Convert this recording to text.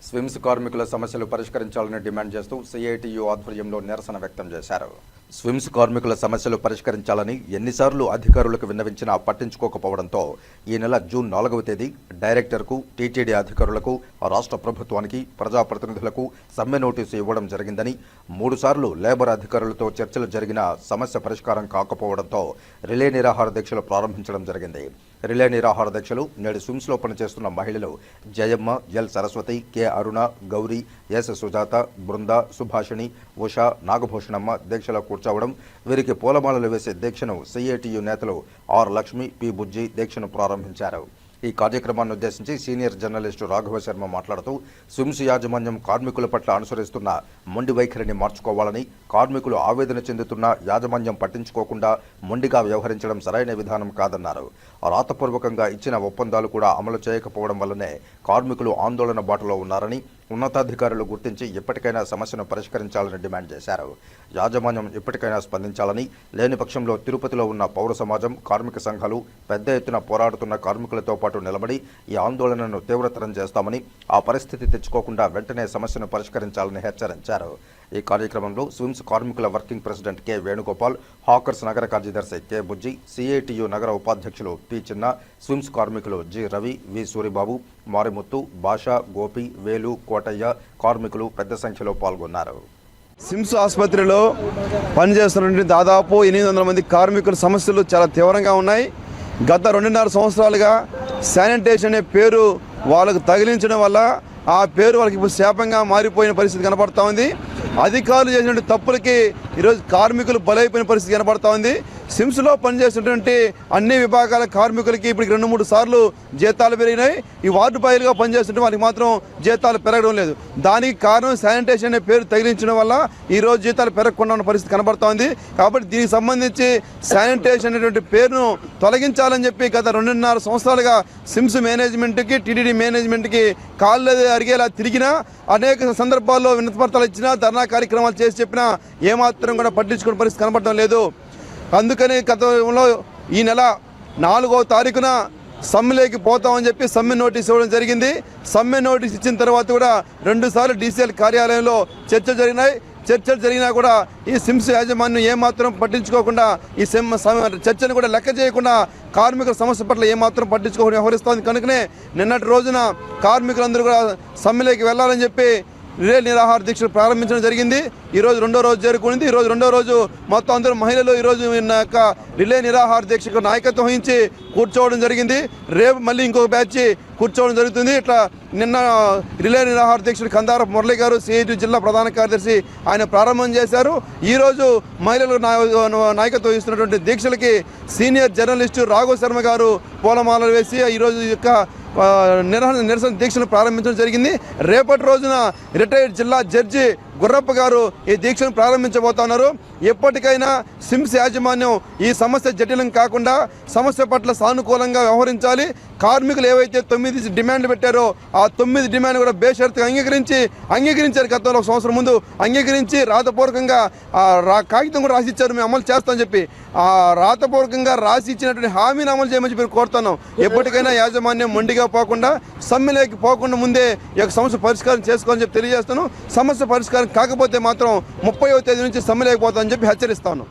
స్విమ్స్ కార్మికుల సమస్యలు పరిష్కరించాలని డిమాండ్ చేస్తూ సిఐటియు ఆధ్వర్యంలో నిరసన వ్యక్తం చేశారు. స్విమ్స్ కార్మికుల సమస్యలు పరిష్కరించాలని ఎన్నిసార్లు అధికారులకు విన్నవించినా పట్టించుకోకపోవడంతో ఈ నెల జూన్ 4వ తేదీ డైరెక్టర్కు, టీటీడీ అధికారులకు, రాష్ట్ర ప్రభుత్వానికి, ప్రజాప్రతినిధులకు సమ్మె నోటీసు ఇవ్వడం జరిగిందని, 3 సార్లు లేబర్ అధికారులతో చర్చలు జరిగినా సమస్య పరిష్కారం కాకపోవడంతో రిలే నిరాహార దీక్షలు ప్రారంభించడం జరిగింది. రిలే నిరాహార దీక్షలు నేడు స్విమ్స్లో పనిచేస్తున్న మహిళలు జయమ్మ, ఎల్ సరస్వతి, కె అరుణ, గౌరీ, ఎస్ సుజాత, బృంద, సుభాషిణి, ఉషా, నాగభూషణమ్మ దీక్షలో కూర్చోవడం, వీరికి పూలమాలలు వేసే దీక్షను సిఐటియు నేతలు ఆర్ లక్ష్మి, పి బుజ్జి దీక్షను ప్రారంభించారు. ఈ కార్యక్రమాన్ని ఉద్దేశించి సీనియర్ జర్నలిస్టు రాఘవ శర్మ మాట్లాడుతూ స్విమ్స్ యాజమాన్యం కార్మికుల పట్ల అనుసరిస్తున్న మొండి వైఖరిని మార్చుకోవాలని, కార్మికులు ఆవేదన చెందుతున్న యాజమాన్యం పట్టించుకోకుండా మొండిగా వ్యవహరించడం సరైన విధానం కాదన్నారు. రాతపూర్వకంగా ఇచ్చిన ఒప్పందాలు కూడా అమలు చేయకపోవడం వల్లనే కార్మికులు ఆందోళన బాటలో ఉన్నారని, ఉన్నతాధికారులు గుర్తించి ఇప్పటికైనా సమస్యను పరిష్కరించాలని డిమాండ్ చేశారు. యాజమాన్యం ఇప్పటికైనా స్పందించాలని, లేని పక్షంలో తిరుపతిలో ఉన్న పౌర సమాజం, కార్మిక సంఘాలు పెద్ద ఎత్తున పోరాడుతున్న కార్మికులతో పాటు నిలబడి ఈ ఆందోళనను తీవ్రతరం చేస్తామని, ఆ పరిస్థితి తెచ్చుకోకుండా వెంటనే సమస్యను పరిష్కరించాలని హెచ్చరించారు. ఈ కార్యక్రమంలో స్విమ్స్ కార్మికుల working president K Venugopal, hawkers నగర కార్యదర్శి కె బుజ్జి, సిఐటియు నగర ఉపాధ్యక్షులు పి చిన్న, స్విమ్స్ కార్మికులు జి రవి, వి సూరిబాబు, మారిముత్తు, భాష, గోపి, వేలు, కోటయ్య కార్మికులు పెద్ద సంఖ్యలో పాల్గొన్నారు. స్విమ్స్ ఆసుపత్రిలో పనిచేస్తున్నటువంటి దాదాపు 800 మంది కార్మికుల సమస్యలు చాలా తీవ్రంగా ఉన్నాయి. గత 2.5 సంవత్సరాలుగా శానిటేషన్ అనే పేరు వాళ్ళకు తగిలించడం వల్ల ఆ పేరు వాళ్ళకి ఇప్పుడు శాపంగా మారిపోయిన పరిస్థితి కనబడతా ఉంది. అధికారులు చేసినటువంటి తప్పులకి ఈరోజు కార్మికులు బలైపోయిన పరిస్థితి కనబడతా ఉంది. స్విమ్స్లో పనిచేస్తున్నటువంటి అన్ని విభాగాల కార్మికులకి ఇప్పుడు 2-3 సార్లు జీతాలు పెరిగినాయి. ఈ వార్డు బాయ్లుగా పనిచేస్తుంటే వాళ్ళకి మాత్రం జీతాలు పెరగడం లేదు. దానికి కారణం శానిటేషన్ అనే పేరు తగిలించడం వల్ల ఈరోజు జీతాలు పెరగకుండా ఉన్న పరిస్థితి కనబడతా ఉంది. కాబట్టి దీనికి సంబంధించి శానిటేషన్ అనేటువంటి పేరును తొలగించాలని చెప్పి గత 2.5 సంవత్సరాలుగా స్విమ్స్ మేనేజ్మెంట్కి, టీటీడీ మేనేజ్మెంట్కి కాళ్ళు అరిగేలా తిరిగినా, అనేక సందర్భాల్లో వినతిపత్రాలు ఇచ్చినా, ధర్నా కార్యక్రమాలు చేసి చెప్పినా ఏమాత్రం కూడా పట్టించుకునే పరిస్థితి కనబడడం లేదు. అందుకని గతంలో ఈ నెల 4వ తారీఖున సమ్మెలోకి పోతామని చెప్పి సమ్మె నోటీస్ ఇవ్వడం జరిగింది. సమ్మె నోటీస్ ఇచ్చిన తర్వాత కూడా 2 సార్లు డీసీఎల్ కార్యాలయంలో చర్చలు జరిగినాయి. చర్చలు జరిగినా కూడా ఈ స్విమ్స్ యాజమాన్యం ఏమాత్రం పట్టించుకోకుండా, ఈ చర్చను కూడా లెక్క చేయకుండా కార్మికుల సమస్య పట్ల ఏమాత్రం పట్టించుకోకుండా వ్యవహరిస్తోంది. కనుకనే నిన్నటి రోజున కార్మికులందరూ కూడా సమ్మెలోకి వెళ్ళాలని చెప్పి రిలే నిరాహార దీక్షలు ప్రారంభించడం జరిగింది. ఈరోజు 2వ రోజు చేరుకుంది. ఈరోజు 2వ రోజు మొత్తం అందరూ మహిళలు ఈరోజు రిలే నిరాహార దీక్షకు నాయకత్వం వహించి కూర్చోవడం జరిగింది. రేపు మళ్ళీ ఇంకొక బ్యాచ్ కూర్చోవడం జరుగుతుంది. ఇట్లా నిన్న రిలే నిరాహార దీక్షలు కందారపు మురళి గారు, సిఐటి జిల్లా ప్రధాన కార్యదర్శి, ఆయన ప్రారంభం చేశారు. ఈరోజు మహిళలు నాయకత్వం వహిస్తున్నటువంటి దీక్షలకి సీనియర్ జర్నలిస్టు రాఘవ శర్మ గారు పూలమాలలు వేసి ఈరోజు యొక్క నిరసన దీక్షను ప్రారంభించడం జరిగింది. రేపటి రోజున రిటైర్డ్ జిల్లా జడ్జి గుర్రప్ప గారు ఈ దీక్షను ప్రారంభించబోతున్నారు. ఎప్పటికైనా స్విమ్స్ యాజమాన్యం ఈ సమస్య జటిలం కాకుండా సమస్య పట్ల సానుకూలంగా వ్యవహరించాలి. కార్మికులు ఏవైతే 9 డిమాండ్లు పెట్టారో ఆ 9 డిమాండ్ కూడా బేషరతుగా అంగీకరించారు. గతంలో 1 సంవత్సరం ముందు అంగీకరించి రాతపూర్వకంగా కాగితం కూడా రాసి ఇచ్చారు, మేము అమలు చేస్తామని చెప్పి. ఆ రాతపూర్వకంగా రాసి ఇచ్చినటువంటి హామీని అమలు చేయమని చెప్పి కోరుతున్నాం. ఎప్పటికైనా యాజమాన్యం మొండిగా పోకుండా, సమ్మెలోకి పోకుండా ముందే ఈ యొక్క సమస్య పరిష్కారం చేసుకోవాలని చెప్పి తెలియజేస్తాను. సమస్య పరిష్కారం కాకపోతే మాత్రం 30వ తేదీ నుంచి సమ్మెలోకి పోతామని చెప్పి హెచ్చరిస్తాను.